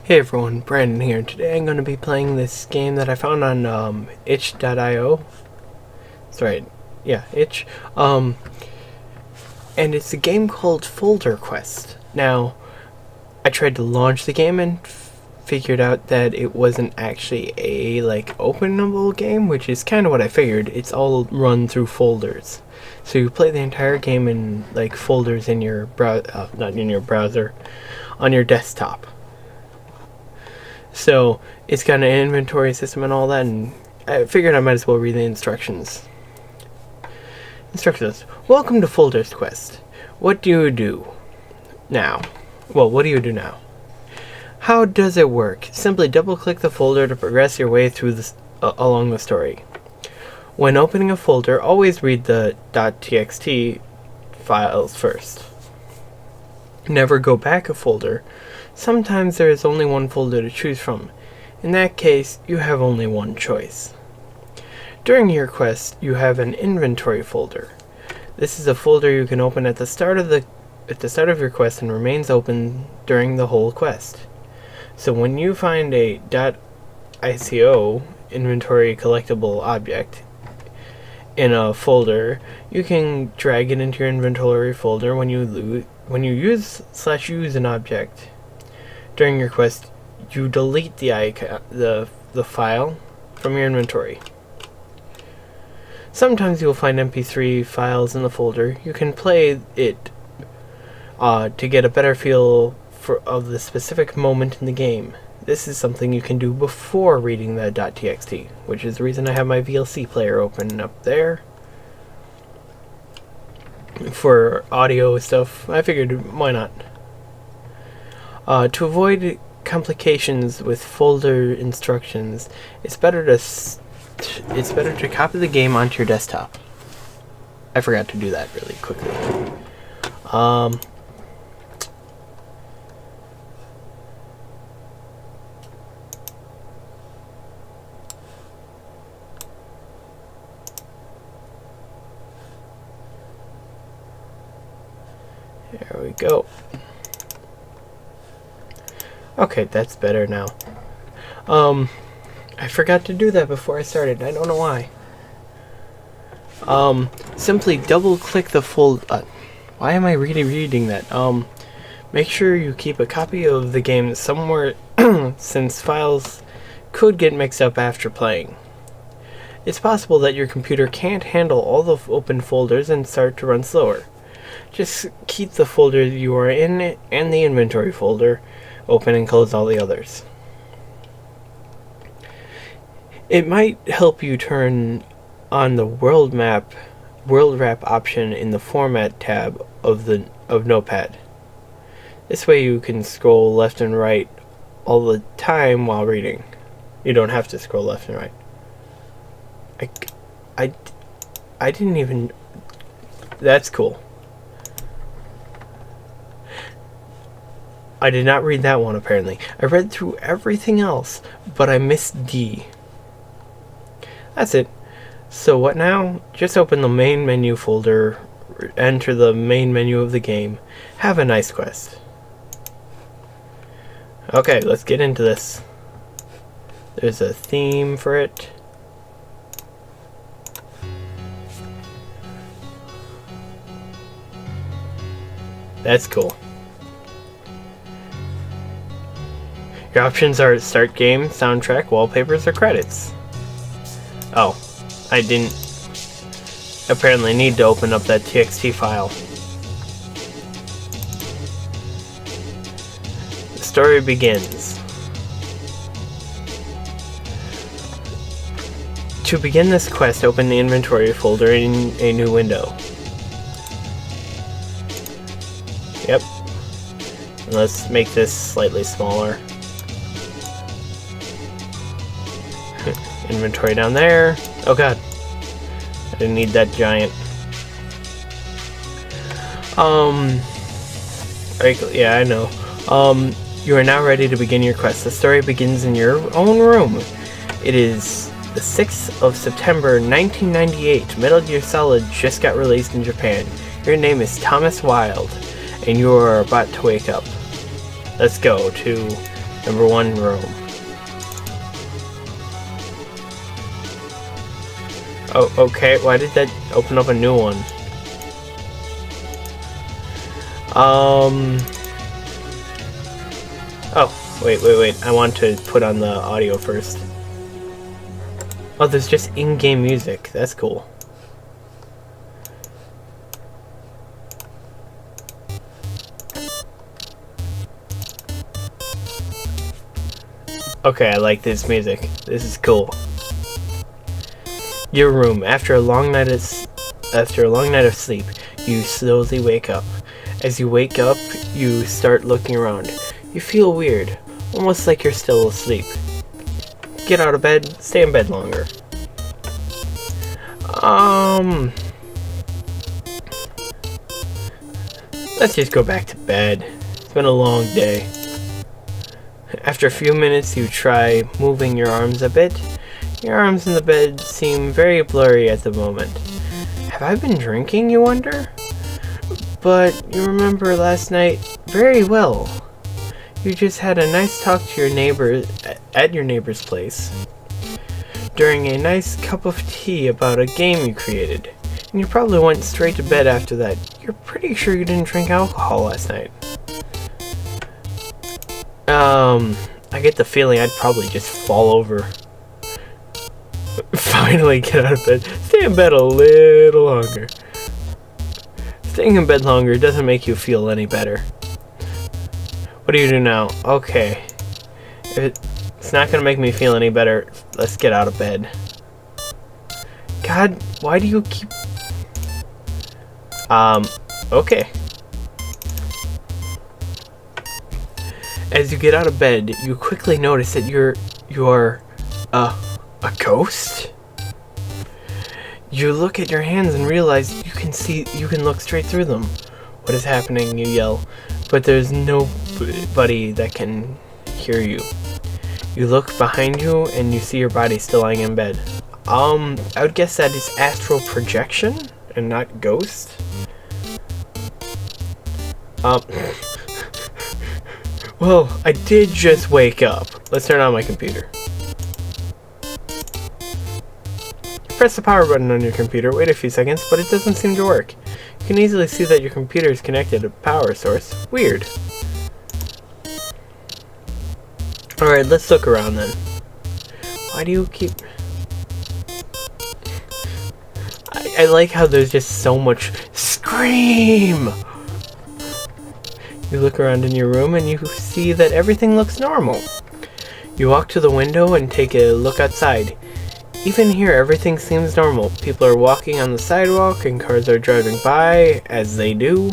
Hey everyone, Brandon here. Today I'm going to be playing this game that I found on itch.io. That's right, yeah, itch. And it's a game called Folder Quest. Now, I tried to launch the game and figured out that it wasn't actually a openable game, which is kind of what I figured. It's all run through folders. So you play the entire game in folders in your not in your browser, on your desktop. So it's got an inventory system and all that, and I figured I might as well read the instructions. Instructions. Welcome to Folders Quest. What do you do now? Well, what do you do now? How does it work? Simply double-click the folder to progress your way through along the story. When opening a folder, always read the .txt files first. Never go back a folder. Sometimes there is only one folder to choose from. In that case, you have only one choice. During your quest, you have an inventory folder. This is a folder you can open at the start of your quest and remains open during the whole quest. So when you find a .ico inventory collectible object in a folder, you can drag it into your inventory folder when you use an object. During your quest, you delete the file from your inventory. Sometimes you'll find MP3 files in the folder. You can play it to get a better feel of the specific moment in the game. This is something you can do before reading the .txt, which is the reason I have my VLC player open up there. For audio stuff, I figured why not. To avoid complications with folder instructions, it's better to copy the game onto your desktop. I forgot to do that really quickly. There we go. Okay, that's better now. I forgot to do that before I started. I don't know why. Simply double-click the folder. Why am I reading that? Make sure you keep a copy of the game somewhere, since files could get mixed up after playing. It's possible that your computer can't handle all the open folders and start to run slower. Just keep the folder you are in and the inventory folder open and close all the others. It might help you turn on the world wrap option in the format tab of Notepad. This way you can scroll left and right all the time while reading. You don't have to scroll left and right. I didn't even... That's cool. I did not read that one, apparently. I read through everything else, but I missed D. That's it. So what now? Just open the main menu folder, enter the main menu of the game. Have a nice quest. Okay, let's get into this. There's a theme for it. That's cool. Your options are start game, soundtrack, wallpapers, or credits. Oh, I didn't apparently need to open up that TXT file. The story begins. To begin this quest, open the inventory folder in a new window. Yep. And let's make this slightly smaller. Inventory down there. Oh god. I didn't need that giant. Yeah, I know. You are now ready to begin your quest. The story begins in your own room. It is the 6th of September 1998. Metal Gear Solid just got released in Japan. Your name is Thomas Wilde, and you are about to wake up. Let's go to Number 1 room. Oh, okay. Why did that open up a new one? Oh, wait. I want to put on the audio first. Oh, there's just in-game music. That's cool. Okay, I like this music. This is cool. Your room. After a long night of sleep, you slowly wake up. As you wake up, you start looking around. You feel weird, almost like you're still asleep. Get out of bed, stay in bed longer. Let's just go back to bed. It's been a long day. After a few minutes, you try moving your arms a bit. Your arms in the bed seem very blurry at the moment. Have I been drinking, you wonder? But you remember last night very well. You just had a nice talk to your neighbor at your neighbor's place during a nice cup of tea about a game you created. And you probably went straight to bed after that. You're pretty sure you didn't drink alcohol last night. I get the feeling I'd probably just fall over. Finally get out of bed. Stay in bed a little longer. Staying in bed longer doesn't make you feel any better. What do you do now? Okay. If it's not gonna make me feel any better, let's get out of bed. God, why do you keep... Okay. As you get out of bed, you quickly notice that you're a ghost? You look at your hands and realize you can look straight through them. What is happening? You yell, but there's nobody that can hear you. You look behind you and you see your body still lying in bed. I would guess that is astral projection and not ghost. Well, I did just wake up. Let's turn on my computer. Press the power button on your computer, wait a few seconds, but it doesn't seem to work. You can easily see that your computer is connected to a power source. Weird. Alright, let's look around then. Why do you keep... I like how there's just so much scream! You look around in your room and you see that everything looks normal. You walk to the window and take a look outside. Even here, everything seems normal. People are walking on the sidewalk and cars are driving by, as they do.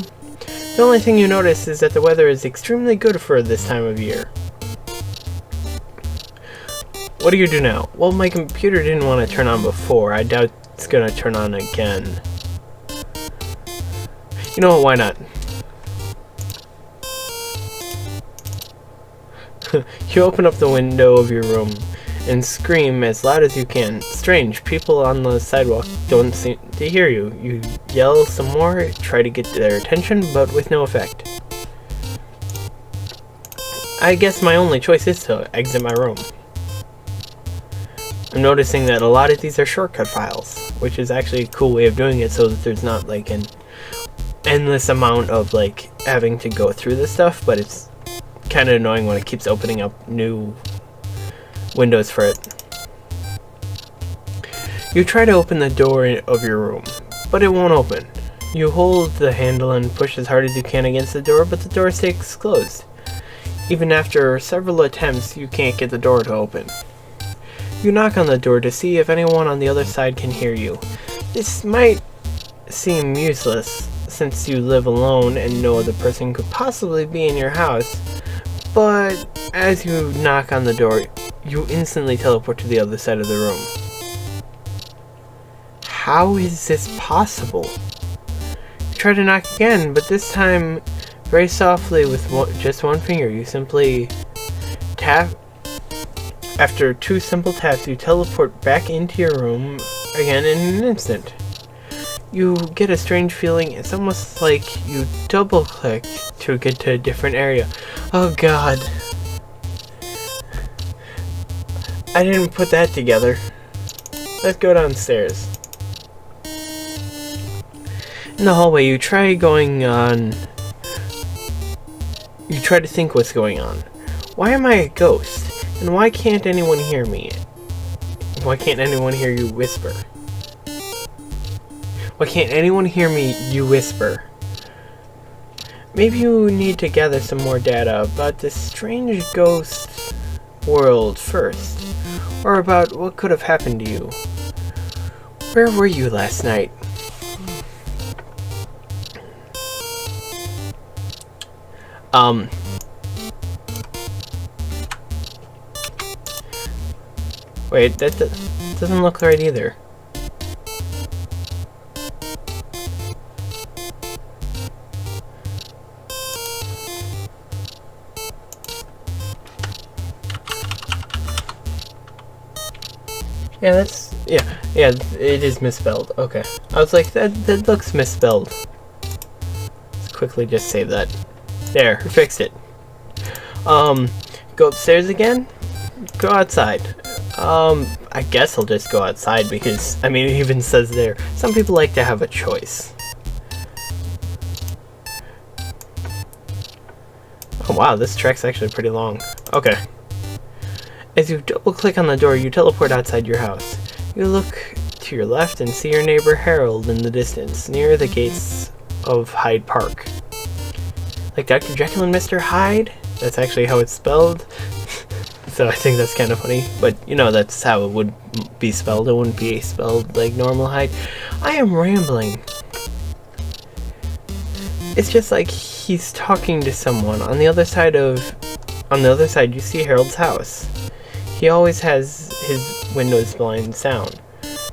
The only thing you notice is that the weather is extremely good for this time of year. What do you do now? Well, my computer didn't want to turn on before. I doubt it's gonna turn on again. You know what, why not? You open up the window of your room and scream as loud as you can. Strange, people on the sidewalk don't seem to hear you. You yell some more, try to get their attention, but with no effect. I guess my only choice is to exit my room. I'm noticing that a lot of these are shortcut files, which is actually a cool way of doing it so that there's not like an endless amount of like having to go through this stuff, but it's kind of annoying when it keeps opening up new windows for it. You try to open the door of your room, but it won't open. You hold the handle and push as hard as you can against the door, but the door stays closed. Even after several attempts, you can't get the door to open. You knock on the door to see if anyone on the other side can hear you. This might seem useless, since you live alone and no other person could possibly be in your house, but as you knock on the door, you instantly teleport to the other side of the room. How is this possible? You try to knock again, but this time very softly with just one finger. You simply tap. After 2 simple taps, you teleport back into your room again in an instant. You get a strange feeling. It's almost like you double-clicked to get to a different area. Oh god. I didn't put that together. Let's go downstairs. In the hallway, you try to think what's going on. Why am I a ghost? And why can't anyone hear me? Why can't anyone hear you whisper? Why can't anyone hear me, you whisper? Maybe you need to gather some more data about this strange ghost world first. Or about what could have happened to you. Where were you last night? Wait, that doesn't look right either. Yeah, it is misspelled. Okay. I was like, that looks misspelled. Let's quickly just save that. There, fixed it. Go upstairs again? Go outside. I guess I'll just go outside because, I mean, it even says there, some people like to have a choice. Oh wow, this track's actually pretty long. Okay. As you double click on the door, you teleport outside your house. You look to your left and see your neighbor Harold in the distance, near the gates of Hyde Park. Like Dr. Jekyll and Mr. Hyde? That's actually how it's spelled. So I think that's kind of funny. But, you know, that's how it would be spelled. It wouldn't be spelled like normal Hyde. I am rambling. It's just like he's talking to someone. On the other side, you see Harold's house. He always has his windows blinds down.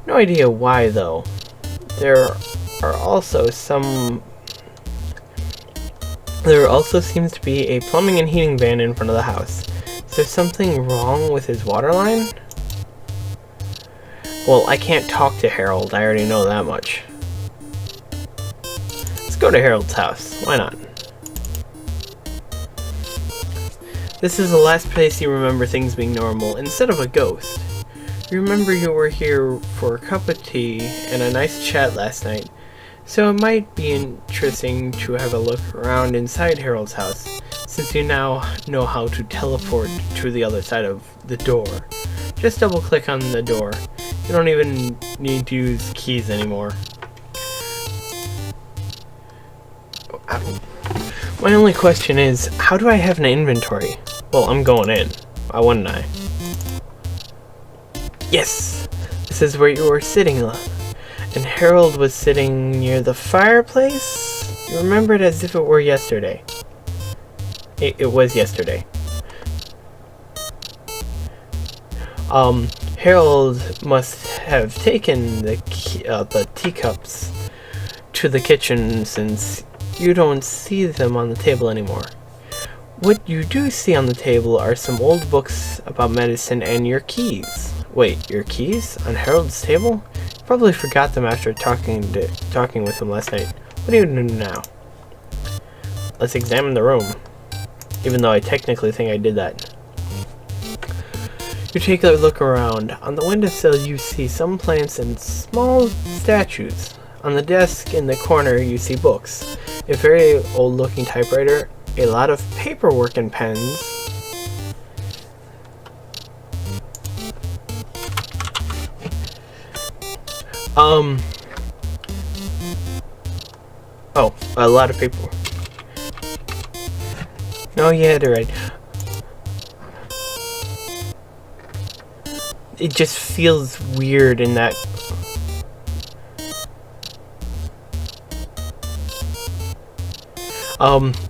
No idea why, though. There also seems to be a plumbing and heating van in front of the house. Is there something wrong with his water line? Well, I can't talk to Harold. I already know that much. Let's go to Harold's house. Why not? This is the last place you remember things being normal, instead of a ghost. You remember you were here for a cup of tea and a nice chat last night, so it might be interesting to have a look around inside Harold's house, since you now know how to teleport to the other side of the door. Just double click on the door. You don't even need to use keys anymore. My only question is, how do I have an inventory? Well, I'm going in. Why wouldn't I? Yes! This is where you were sitting, and Harold was sitting near the fireplace? You remember it as if it were yesterday. It was yesterday. Harold must have taken the teacups to the kitchen since you don't see them on the table anymore. What you do see on the table are some old books about medicine and your keys. Wait, your keys? On Harold's table? You probably forgot them after talking with him last night. What do you do now? Let's examine the room. Even though I technically think I did that. You take a look around. On the windowsill you see some plants and small statues. On the desk in the corner you see books. A very old looking typewriter. A lot of paperwork and pens. Oh, a lot of paperwork. No, you had it right. It just feels weird in that.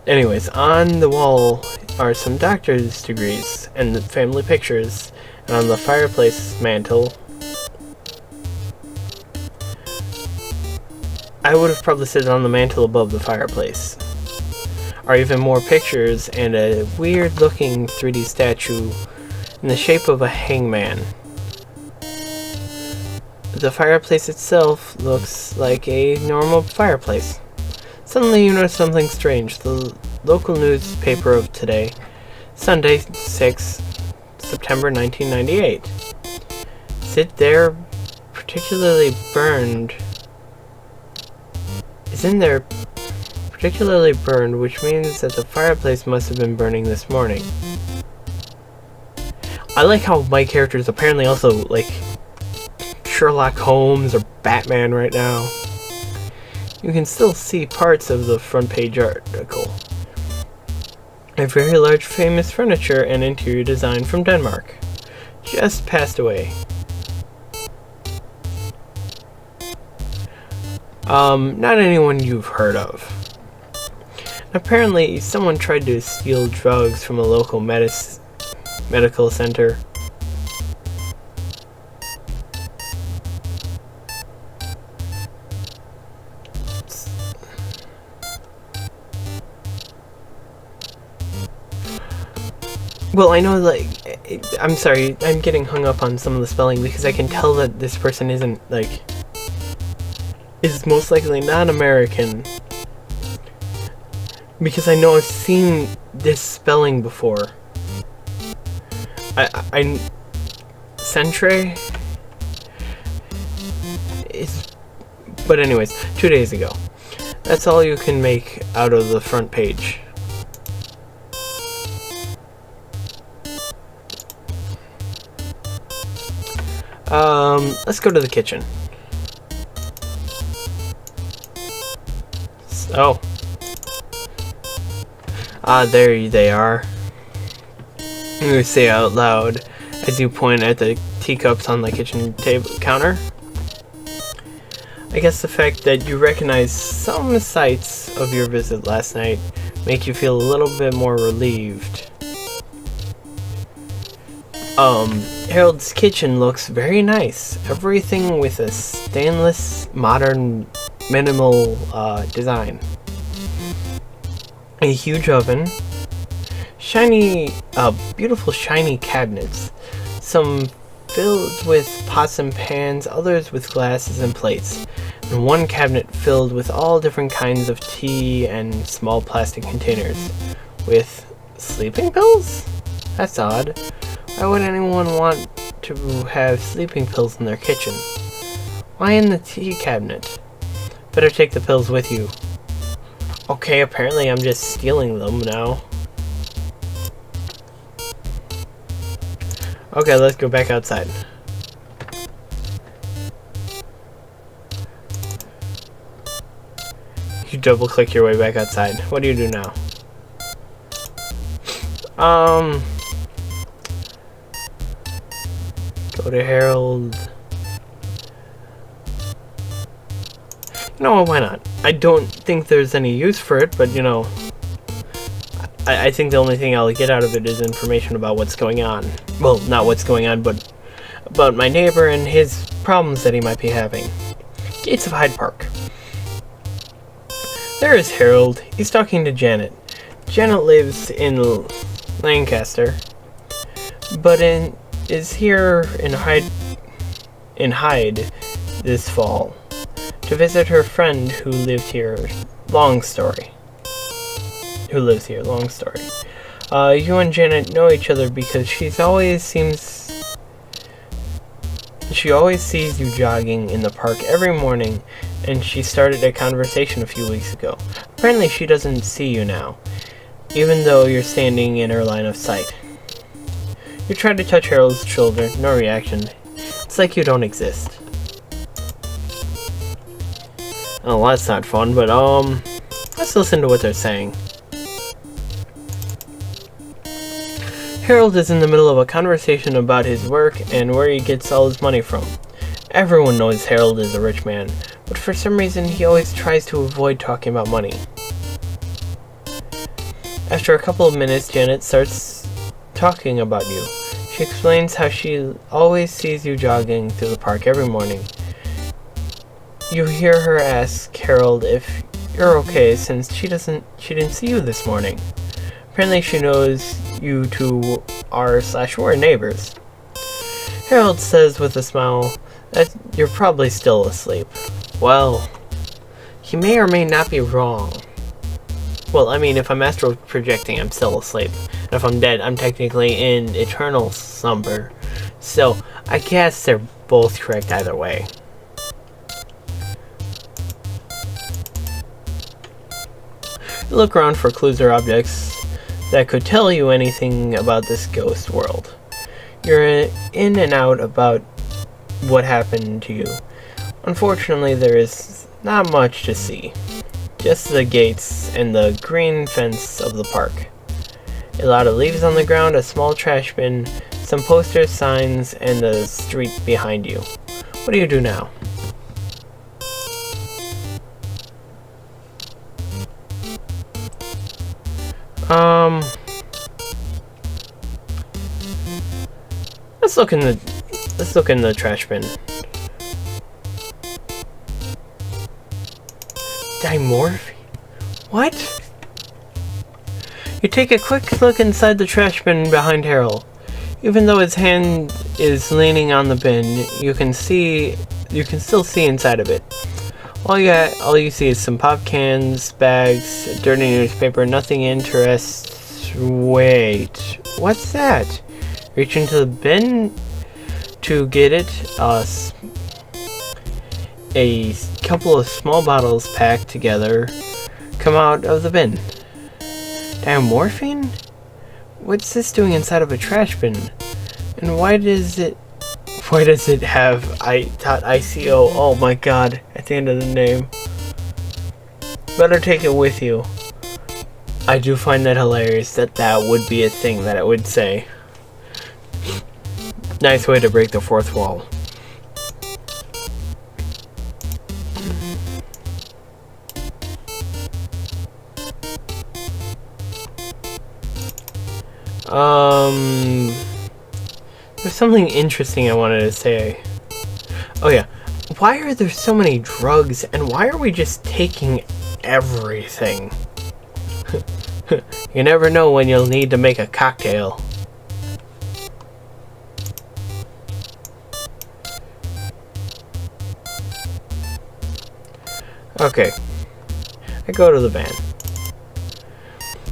Anyways, on the wall are some doctor's degrees and the family pictures, and on the fireplace mantle, I would have probably said on the mantle above the fireplace, are even more pictures and a weird looking 3D statue in the shape of a hangman. The fireplace itself looks like a normal fireplace. Suddenly you notice something strange. The local newspaper of today, Sunday, 6 September 1998. Sit there, particularly burned. Is in there particularly burned, which means that the fireplace must have been burning this morning. I like how my character is apparently also like Sherlock Holmes or Batman right now. You can still see parts of the front page article. A very large famous furniture and interior design from Denmark. Just passed away. Not anyone you've heard of. Apparently, someone tried to steal drugs from a local medical center. Well, I know, like, I'm sorry, I'm getting hung up on some of the spelling because I can tell that this person isn't, like, is most likely not American. Because I know I've seen this spelling before. Centre is, but anyways, 2 days ago. That's all you can make out of the front page. Let's go to the kitchen. Oh. There they are. You say out loud as you point at the teacups on the kitchen table counter. I guess the fact that you recognize some sights of your visit last night make you feel a little bit more relieved. Harold's kitchen looks very nice. Everything with a stainless, modern, minimal design. A huge oven, shiny, beautiful shiny cabinets, some filled with pots and pans, others with glasses and plates, and one cabinet filled with all different kinds of tea and small plastic containers. With sleeping pills? That's odd. Why would anyone want to have sleeping pills in their kitchen? Why in the tea cabinet? Better take the pills with you. Okay, apparently I'm just stealing them now. Okay, let's go back outside. You double click your way back outside. What do you do now? Go to Harold. You know what, why not? I don't think there's any use for it, but you know, I think the only thing I'll get out of it is information about what's going on. Well, not what's going on, but about my neighbor and his problems that he might be having. Gates of Hyde Park. There is Harold. He's talking to Janet. Janet lives in Lancaster, but is here in Hyde this fall to visit her friend who lived here. Long story. Who lives here? Long story. You and Janet know each other because she always sees you jogging in the park every morning, and she started a conversation a few weeks ago. Apparently she doesn't see you now, even though you're standing in her line of sight. You try to touch Harold's shoulder, no reaction. It's like you don't exist. Oh, that's not fun, but let's listen to what they're saying. Harold is in the middle of a conversation about his work and where he gets all his money from. Everyone knows Harold is a rich man, but for some reason he always tries to avoid talking about money. After a couple of minutes, Janet starts talking about you. She explains how she always sees you jogging through the park every morning. You hear her ask Harold if you're okay since she didn't see you this morning. Apparently she knows you two are/were neighbors. Harold says with a smile that you're probably still asleep. Well, he may or may not be wrong. Well, I mean, if I'm astral projecting, I'm still asleep. And if I'm dead, I'm technically in eternal slumber. So, I guess they're both correct either way. Look around for clues or objects that could tell you anything about this ghost world. You're in and out about what happened to you. Unfortunately, there is not much to see. Just the gates and the green fence of the park. A lot of leaves on the ground, a small trash bin, some posters, signs, and the street behind you. What do you do now? Let's look in the trash bin. Dimorph? What? You take a quick look inside the trash bin behind Harold. Even though his hand is leaning on the bin, you can still see inside of it. All you see is some pop cans, bags, a dirty newspaper, nothing interests. Wait, what's that? Reach into the bin to get it. A couple of small bottles packed together come out of the bin. Diamorphine? What's this doing inside of a trash bin? And why does it have ICO? Oh my god, at the end of the name. Better take it with you. I do find that hilarious that would be a thing that it would say. Nice way to break the fourth wall. There's something interesting I wanted to say. Oh yeah. Why are there so many drugs, and why are we just taking everything? You never know when you'll need to make a cocktail. Okay. I go to the van.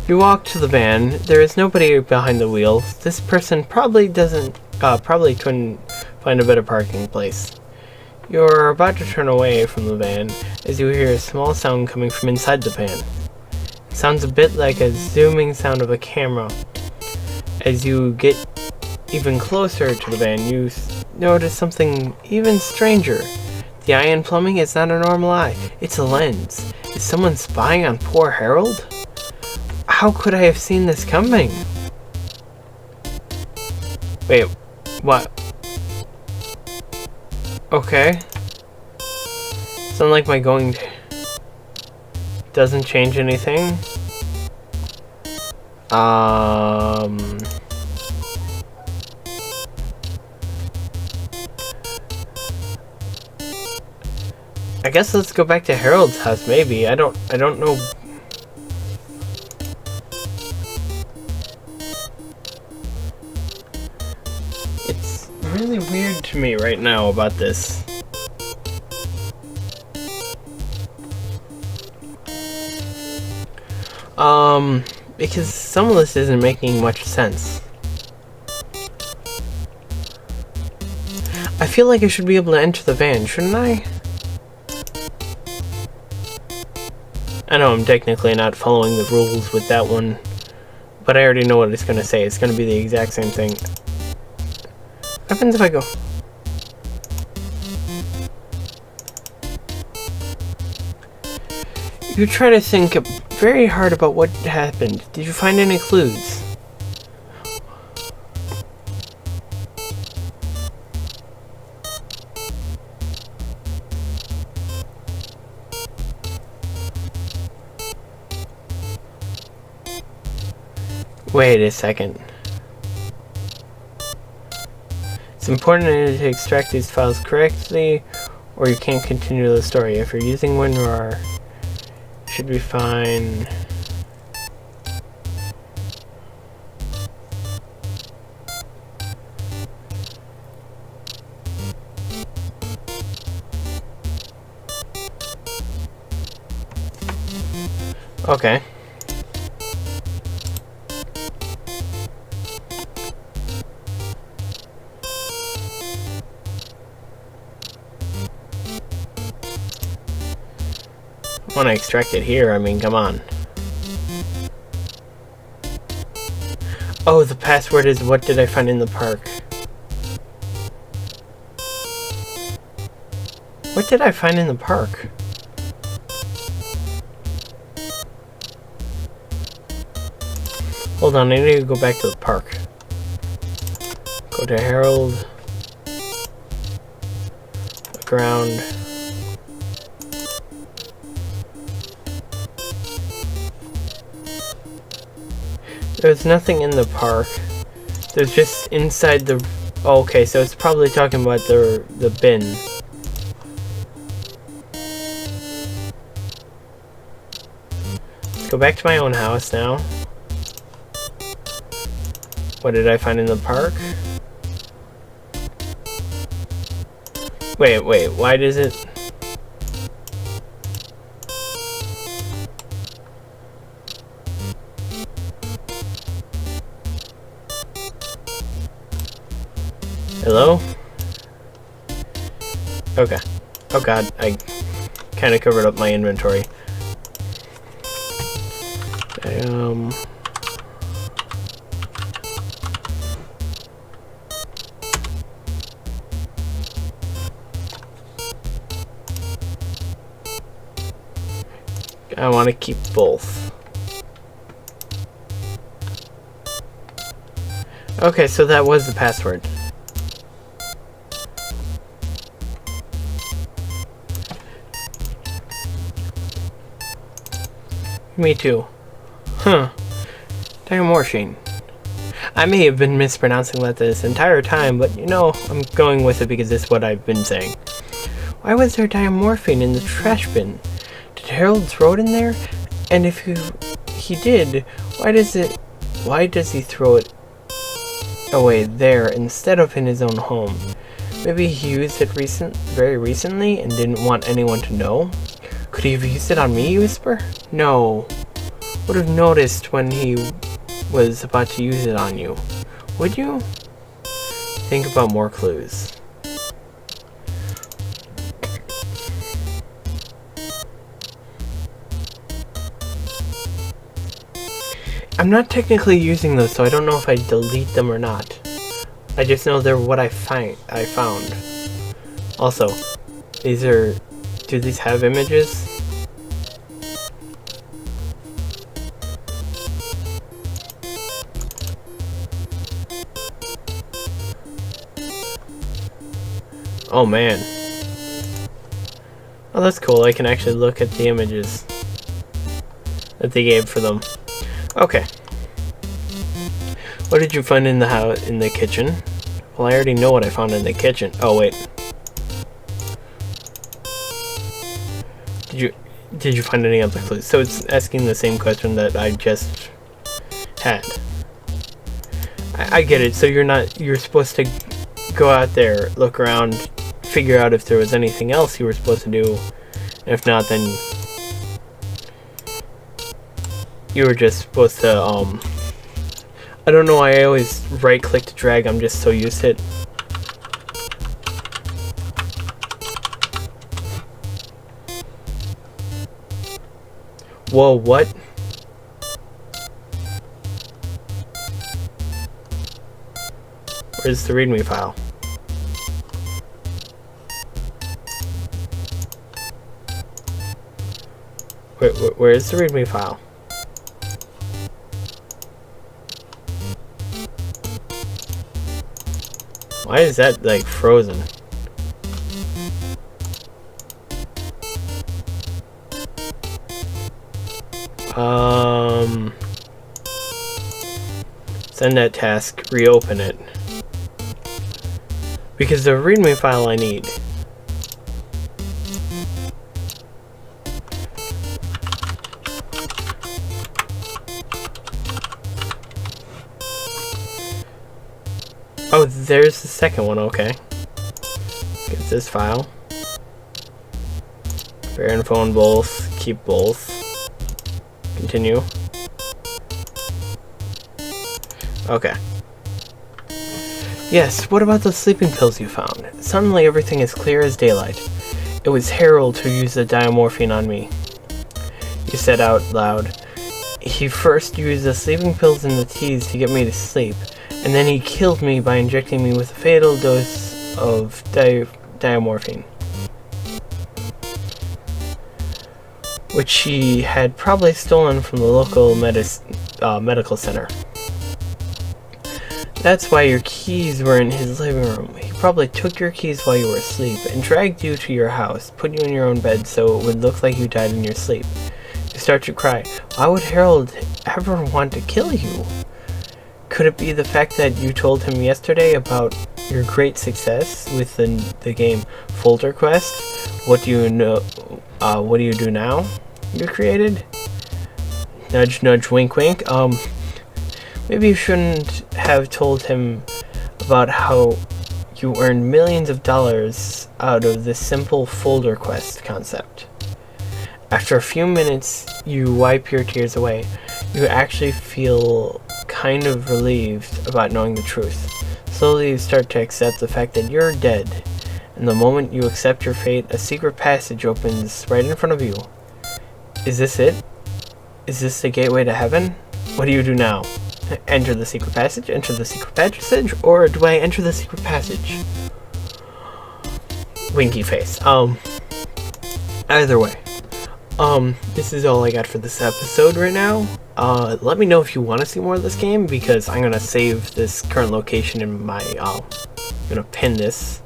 You walk to the van. There is nobody behind the wheel. This person probably couldn't find a better parking place. You're about to turn away from the van as you hear a small sound coming from inside the van. It sounds a bit like a zooming sound of a camera. As you get even closer to the van, you notice something even stranger. The eye in plumbing is not a normal eye. It's a lens. Is someone spying on poor Harold? How could I have seen this coming? Wait, what? Okay. Sound like my going doesn't change anything. I guess let's go back to Harold's house, maybe. I don't know. It's really weird to me right now about this. Because some of this isn't making much sense. I feel like I should be able to enter the van, shouldn't I? I know I'm technically not following the rules with that one, but I already know what it's going to say. It's going to be the exact same thing. What happens if I go? You try to think very hard about what happened. Did you find any clues? Wait a second. It's important to extract these files correctly, or you can't continue the story. If you're using WinRAR, it should be fine. Okay. want to extract it here. I mean, come on. Oh, the password is what did I find in the park? What did I find in the park? Hold on, I need to go back to the park. Go to Harold. Look around. There's nothing in the park. There's just inside the... Oh, okay, so it's probably talking about the bin. Let's go back to my own house now. What did I find in the park? Wait, why does it... Hello? Okay. Oh god, I kind of covered up my inventory. I want to keep both. Okay, so that was the password. Me too. Huh. Diamorphine. I may have been mispronouncing that this entire time, but you know, I'm going with it because it's what I've been saying. Why was there diamorphine in the trash bin? Did Harold throw it in there? And if he did, why does he throw it away there instead of in his own home? Maybe he used it very recently and didn't want anyone to know? Could he have used it on me, you whisper? No. Would have noticed when he was about to use it on you. Would you? Think about more clues. I'm not technically using those, so I don't know if I delete them or not. I just know they're what I found. Also, do these have images? Oh man. Oh, that's cool. I can actually look at the images that they gave for them. Okay. What did you find in the kitchen? Well, I already know what I found in the kitchen. Oh wait. Did you find any other clues? So it's asking the same question that I just had. I get it. So you're supposed to go out there, look around, figure out if there was anything else you were supposed to do. And if not, then you were just supposed to, I don't know why I always right click to drag, I'm just so used to it. Whoa, what? Where's the readme file? Where's the readme file? Why is that like frozen? Send that task, reopen it. Because the readme file I need. Oh, there's the second one, okay. Get this file. Bear and phone both, keep both. Continue. Okay. Yes, what about those sleeping pills you found? Suddenly everything is clear as daylight. It was Harold who used the diamorphine on me. You said out loud. He first used the sleeping pills and the teas to get me to sleep, and then he killed me by injecting me with a fatal dose of diamorphine, which he had probably stolen from the local medical center. That's why your keys were in his living room. He probably took your keys while you were asleep and dragged you to your house, put you in your own bed so it would look like you died in your sleep. You start to cry. Why would Harold ever want to kill you? Could it be the fact that you told him yesterday about your great success with the game Folder Quest? What do you know? What do you do now? You created? Nudge, nudge, wink, wink. Maybe you shouldn't have told him about how you earned millions of dollars out of this simple folder quest concept. After a few minutes, you wipe your tears away. You actually feel kind of relieved about knowing the truth. Slowly you start to accept the fact that you're dead. And the moment you accept your fate, a secret passage opens right in front of you. Is this it? Is this the gateway to heaven? What do you do now? Enter the secret passage, or do I enter the secret passage? Winky face. Either way. This is all I got for this episode right now. Let me know if you want to see more of this game, because I'm gonna save this current location in my, I'm gonna pin this.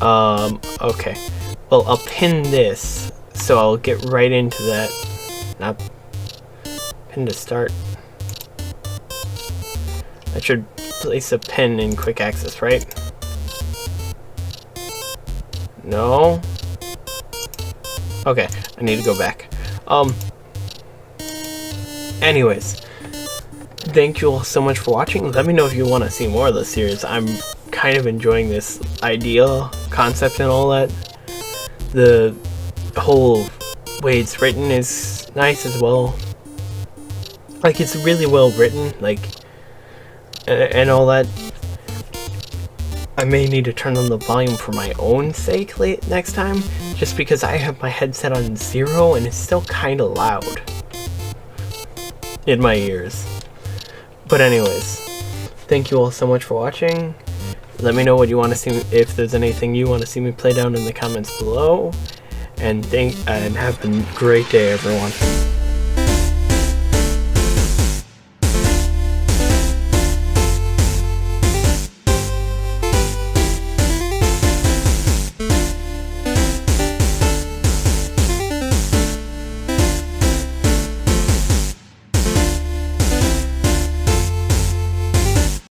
Okay. Well, I'll pin this, so I'll get right into that. Not pin to start. I should place a pin in quick access, right? No? Okay, I need to go back. Anyways, thank you all so much for watching. Let me know if you want to see more of this series. I'm kind of enjoying this idea, concept, and all that. The whole way it's written is nice as well. Like, it's really well written, like, and all that. I may need to turn on the volume for my own sake next time, just because I have my headset on 0 and it's still kind of loud in my ears. But anyways, thank you all so much for watching. Let me know what you want to see, if there's anything you want to see me play down in the comments below. And have a great day, everyone.